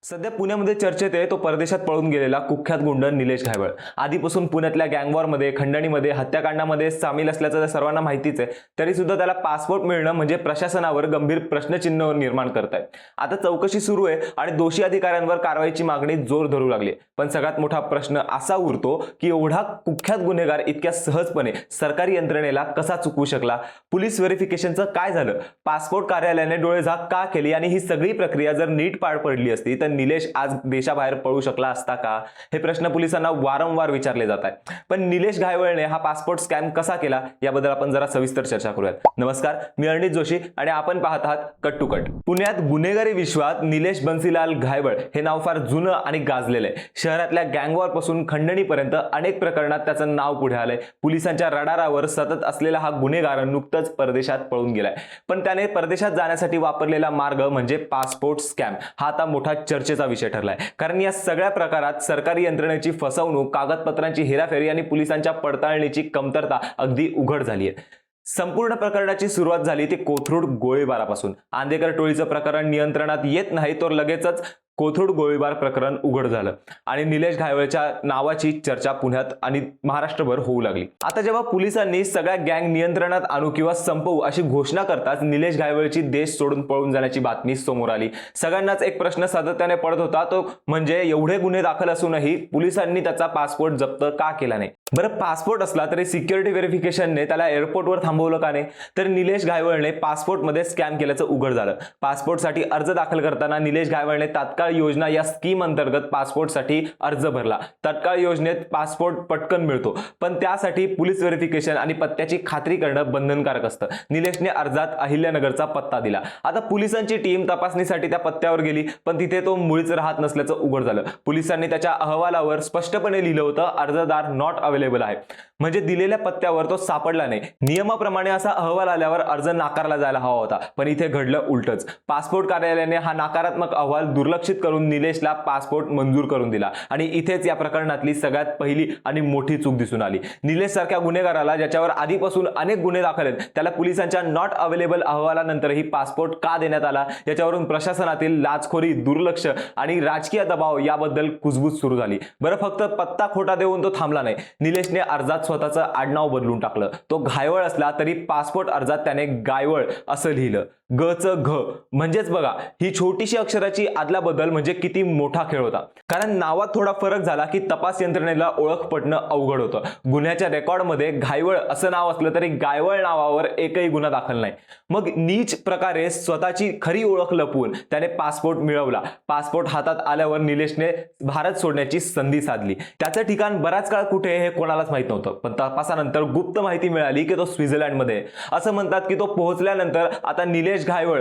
सध्या पुण्यामध्ये चर्चेत आहे तो परदेशात पळून गेलेला कुख्यात गुंड निलेश घायवळ. आधीपासून पुण्यातल्या गँगवॉरमध्ये, खंडणीमध्ये, हत्याकांडामध्ये सामील असल्याचं सर्वांना माहितीच आहे. तरी सुद्धा त्याला पासपोर्ट मिळणं म्हणजे प्रशासनावर गंभीर प्रश्नचिन्ह निर्माण करत आहे. आता चौकशी सुरू आहे आणि दोषी अधिकाऱ्यांवर कारवाईची मागणी जोर धरू लागली. पण सगळ्यात मोठा प्रश्न असा उरतो की एवढा कुख्यात गुन्हेगार इतक्या सहजपणे सरकारी यंत्रणेला कसा चुकवू शकला? पोलीस व्हेरिफिकेशनचं काय झालं? पासपोर्ट कार्यालयाने डोळेझाक का केली? आणि ही सगळी प्रक्रिया जर नीट पार पडली असती तर निलेश आज देशाबाहेर पळू शकला असता का? हे प्रश्न पोलिसांना वारंवार विचारले जात आहेत. पण निलेश घायवळने हा पासपोर्ट स्कॅम कसा केला याबद्दल आपण जरा सविस्तर चर्चा करूयात. नमस्कार, मी अर्णित जोशी आणि आपण पाहत आहात कट टू कट. पुण्यात गुन्हेगारी विश्वात निलेश बन्सीलाल घायवळ हे नाव फार जुनं आणि गाजलेलं आहे. शहरातल्या गँगवॉर पासून खंडणीपर्यंत अनेक प्रकरणात त्याचं नाव पुढे आलंय. पोलिसांच्या रडारावर सतत असलेला हा गुन्हेगार नुकतंच परदेशात पळून गेलाय. पण त्याने परदेशात जाण्यासाठी वापरलेला मार्ग म्हणजे पासपोर्ट स्कॅम हा आता मोठा चर्चेचा विषय ठरलाय. कारण या सगळ्या प्रकारात सरकारी यंत्रणेची फसवणूक, कागदपत्रांची हेराफेरी आणि पोलिसांच्या पडताळणीची कमतरता अगदी उघड झाली आहे. संपूर्ण प्रकरणाची सुरुवात झाली ती कोथरूड गोळीबारापासून. आंदेकर टोळीचं प्रकरण नियंत्रणात येत नाही तर लगेचच कोथरूड गोळीबार प्रकरण उघड झालं आणि निलेश घायवळच्या नावाची चर्चा पुण्यात आणि महाराष्ट्रभर होऊ लागली. आता जेव्हा पोलिसांनी सगळ्या गँग नियंत्रणात आणू किंवा संपवू अशी घोषणा करताच निलेश घायवळची देश सोडून पळून जाण्याची बातमी समोर आली. सगळ्यांनाच एक प्रश्न सातत्याने पडत होता, तो म्हणजे एवढे गुन्हे दाखल असूनही पोलिसांनी त्याचा पासपोर्ट जप्त का केला नाही? बरं, पासपोर्ट असला तरी सिक्युरिटी व्हेरिफिकेशनने त्याला एअरपोर्टवर थांबवलं का नाही? तर निलेश घायवळने पासपोर्टमध्ये स्कॅम केल्याचं उघड झालं. पासपोर्टसाठी अर्ज दाखल करताना निलेश घायवळने तात्काळ योजना या स्कीम अंतर्गत पासपोर्टसाठी अर्ज भरला. तात्काळ योजनेत पासपोर्ट पटकन मिळतो, पण त्यासाठी पोलीस व्हेरिफिकेशन आणि पत्त्याची खात्री करणं बंधनकारक असतं. निलेशने अर्जात अहिल्यानगरचा पत्ता दिला. आता पोलिसांची टीम तपासणीसाठी त्या पत्त्यावर गेली, पण तिथे तो मुळीच राहत नसल्याचं उघड झालं. पोलिसांनी त्याच्या अहवालावर स्पष्टपणे लिहिलं होतं, अर्जदार नॉट अवेलेबल आहे. म्हणजे दिलेल्या पत्त्यावर तो सापडला नाही. नियमाप्रमाणे असा अहवाल आल्यावर अर्ज नाकारला जायला हवा होता, पण इथे घडलं उलटच. पासपोर्ट कार्यालयाने हा नकारात्मक अहवाल दुर्लक्षित करून निलेशला पासपोर्ट मंजूर करून दिला आणि इथेच या प्रकरणातली सगळ्यात पहिली आणि मोठी चूक दिसून आली. निलेश सारख्या गुन्हेगाराला, ज्याच्यावर आधीपासून अनेक गुन्हे दाखल आहेत, त्याला पोलिसांच्या नॉट अवेलेबल अहवालानंतरही पासपोर्ट का देण्यात आला? याच्यावरून प्रशासनातील लाचखोरी, दुर्लक्ष आणि राजकीय दबाव याबद्दल कुजबूज सुरू झाली. बरं, फक्त पत्ता खोटा देऊन तो थांबला नाही. निलेशने अर्जात स्वतःचं आडनाव बदलून टाकलं. तो घायवळ असला तरी पासपोर्ट अर्जात त्याने गायवळ असं लिहिलं. गचं घ. म्हणजेच बघा, ही छोटीशी अक्षराची आदलाबदल म्हणजे किती मोठा खेळ होता. कारण नावात थोडा फरक झाला की तपास यंत्रणेला ओळख पटणं अवघड होतं. गुन्ह्याच्या रेकॉर्डमध्ये घायवळ असं नाव असलं तरी गायवळ नावावर एकही गुन्हा दाखल नाही. मग नीच प्रकारे स्वतःची खरी ओळख लपवून त्याने पासपोर्ट मिळवला. पासपोर्ट हातात आल्यावर निलेशने भारत सोडण्याची संधी साधली. त्याचं ठिकाण बराच काळ कुठे हे कोणालाच माहित नव्हतं, पण तपासानंतर गुप्त माहिती मिळाली की तो स्वित्झर्लंडमध्ये. असं म्हणतात की तो पोहोचल्यानंतर आता निलेश घायवळ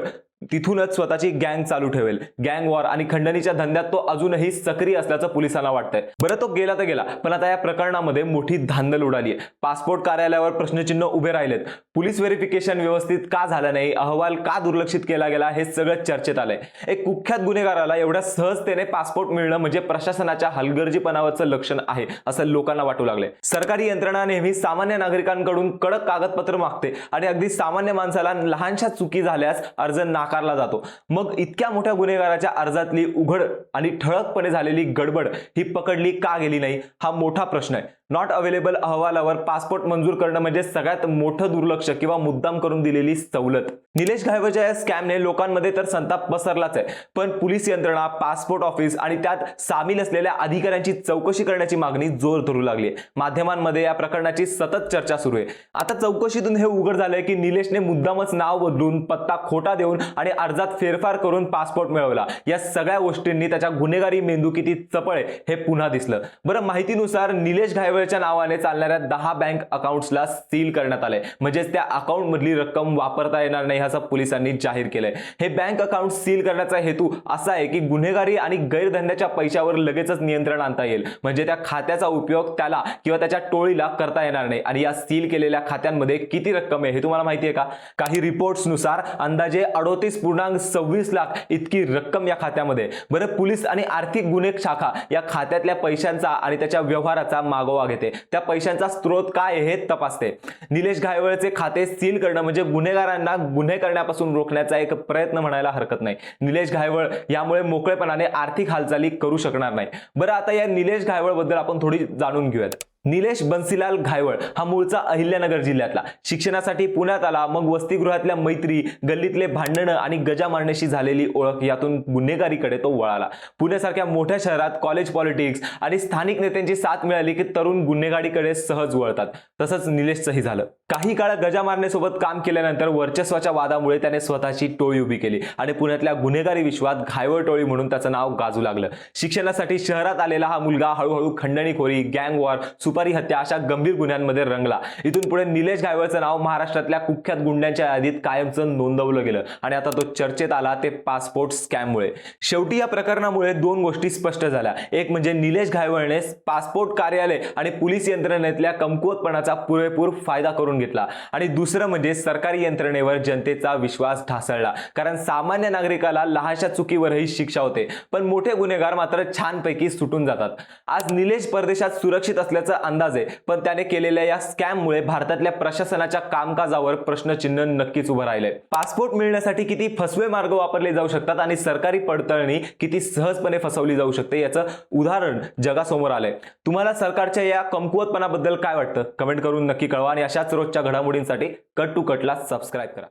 तिथूनच स्वतःची गँग चालू ठेवेल. गँग वॉर आणि खंडणीच्या धंद्यात तो अजूनही सक्रिय असल्याचं पोलिसांना वाटतंय. बरं, तो गेला तर गेला, पण आता या प्रकरणामध्ये मोठी धांदल उडाली आहे. पासपोर्ट कार्यालयावर प्रश्नचिन्ह उभे राहिलेत. पोलीस व्हेरिफिकेशन व्यवस्थित का झालं नाही? अहवाल का दुर्लक्षित केला गेला? हे सगळं चर्चेत आलंय. एक कुख्यात गुन्हेगाराला एवढ्या सहजतेने पासपोर्ट मिळणं म्हणजे प्रशासनाच्या हलगर्जीपणावरचं लक्षण आहे असं लोकांना वाटू लागलंय. सरकारी यंत्रणा नेहमी सामान्य नागरिकांकडून कडक कागदपत्र मागते आणि अगदी सामान्य माणसाला लहानशा चुकी झाल्यास अर्ज नाकारला जातो. मग इतक्या मोठ्या गुन्हेगाराच्या अर्जातली उघड आणि ठळकपणे झालेली गडबड ही पकडली का गेली नाही? हा मोठा प्रश्न आहे. नॉट अवेलेबल अहवालावर पासपोर्ट मंजूर करणं म्हणजे सगळ्यात मोठं दुर्लक्ष किंवा मुद्दाम करून दिलेली सवलत. निलेश घायवळच्या या स्कॅमने लोकांमध्ये तर संताप पसरलाच आहे, पण पोलीस यंत्रणा, पासपोर्ट ऑफिस आणि त्यात सामील असलेल्या अधिकाऱ्यांची चौकशी करण्याची मागणी जोर धरू लागली आहे. माध्यमांमध्ये या प्रकरणाची सतत चर्चा सुरू आहे. आता चौकशीतून हे उघड झालंय की निलेशने मुद्दामच नाव बदलून, पत्ता खोटा देऊन आणि अर्जात फेरफार करून पासपोर्ट मिळवला. या सगळ्या गोष्टींनी त्याच्या गुन्हेगारी मेंदू किती चपळ आहे हे पुन्हा दिसलं. बरं, माहितीनुसार निलेश घायवळच्या नावाने चालणाऱ्या 10 बँक अकाउंट्सला सील करण्यात आलंय. म्हणजेच त्या अकाउंट मधली रक्कम वापरता येणार नाही असं पोलिसांनी जाहीर केलंय. हे बँक अकाउंट सील करण्याचा हेतू असा आहे की गुन्हेगारी आणि गैरधंद्याच्या पैशावर लगेचच नियंत्रण आणता येईल. म्हणजे त्या खात्याचा उपयोग त्याला किंवा त्याच्या टोळीला करता येणार नाही. आणि या सील केलेल्या खात्यांमध्ये किती रक्कम आहे हे तुम्हाला माहिती आहे का? काही रिपोर्ट्सनुसार अंदाजे 38.26 लाख इतकी रक्कम या खात्यामध्ये. बरं, पोलीस आणि आर्थिक गुन्हे शाखा या खात्यातल्या पैशांचा आणि त्याच्या व्यवहाराचा मागोवा घेते, त्या पैशांचा स्रोत काय आहे हे तपासते. निलेश घायवळचे खाते सील करणं म्हणजे गुन्हेगारांना गुन्हे करण्यापासून रोखण्याचा एक प्रयत्न म्हणायला हरकत नाही. निलेश घायवळ यामुळे मोकळेपणाने आर्थिक हालचाली करू शकणार नाही. बरं, आता या निलेश घायवळ बद्दल आपण थोडी जाणून घेऊयात. निलेश बन्सीलाल घायवळ हा मूळचा अहिल्यानगर जिल्ह्यातला. शिक्षणासाठी पुण्यात आला, मग वसतिगृहातल्या मैत्री, गल्लीतले भांडणं आणि गजा मारण्याशी झालेली ओळख यातून गुन्हेगारीकडे तो वळाला. पुण्यासारख्या मोठ्या शहरात कॉलेज पॉलिटिक्स आणि स्थानिक नेत्यांची साथ मिळाली की तरुण गुन्हेगारीकडे सहज वळतात. तसंच निलेशचंही झालं. काही काळ गजा मारण्यासोबत काम केल्यानंतर वर्चस्वाच्या वादामुळे त्याने स्वतःची टोळी उभी केली आणि पुण्यातल्या गुन्हेगारी विश्वात घायवळ टोळी म्हणून त्याचं नाव गाजू लागलं. शिक्षणासाठी शहरात आलेला हा मुलगा हळूहळू खंडणीखोरी, गँग वॉर, सुपारी हत्या अशा गंभीर गुन्ह्यांमध्ये रंगला. इथून पुढे निलेश घायवळचं नाव महाराष्ट्रातल्या कुख्यात गुंड्यांच्या यादीत कायमचं नोंदवलं गेलं आणि आता तो चर्चेत आला ते पासपोर्ट स्कॅममुळे. शेवटी या प्रकरणामुळे दोन गोष्टी स्पष्ट झाल्या. एक म्हणजे निलेश घायवळने पासपोर्ट कार्यालय आणि पोलीस यंत्रणेतल्या कमकुवतपणाचा पुरेपूर फायदा करून घेतला आणि दुसरं म्हणजे सरकारी यंत्रणेवर जनतेचा विश्वास ढासळला. कारण सामान्य नागरिकाला लहानशा चुकीवरही शिक्षा होते, पण मोठे गुन्हेगार मात्र छानपैकी सुटून जातात. आज निलेश परदेशात सुरक्षित असल्याचा अंदाज आहे, पण त्याने केलेल्या या स्कॅममुळे भारतातल्या प्रशासनाच्या कामकाजावर प्रश्नचिन्ह नक्कीच उभं राहिलंय. पासपोर्ट मिळण्यासाठी किती फसवे मार्ग वापरले जाऊ शकतात आणि सरकारी पडताळणी किती सहजपणे फसवली जाऊ शकते याचं उदाहरण जगासमोर आलंय. तुम्हाला सरकारच्या या कमकुवतपणाबद्दल काय वाटतं? कमेंट करून नक्की कळवा आणि अशाच रोजच्या घडामोडींसाठी कट टू कटला सबस्क्राईब करा.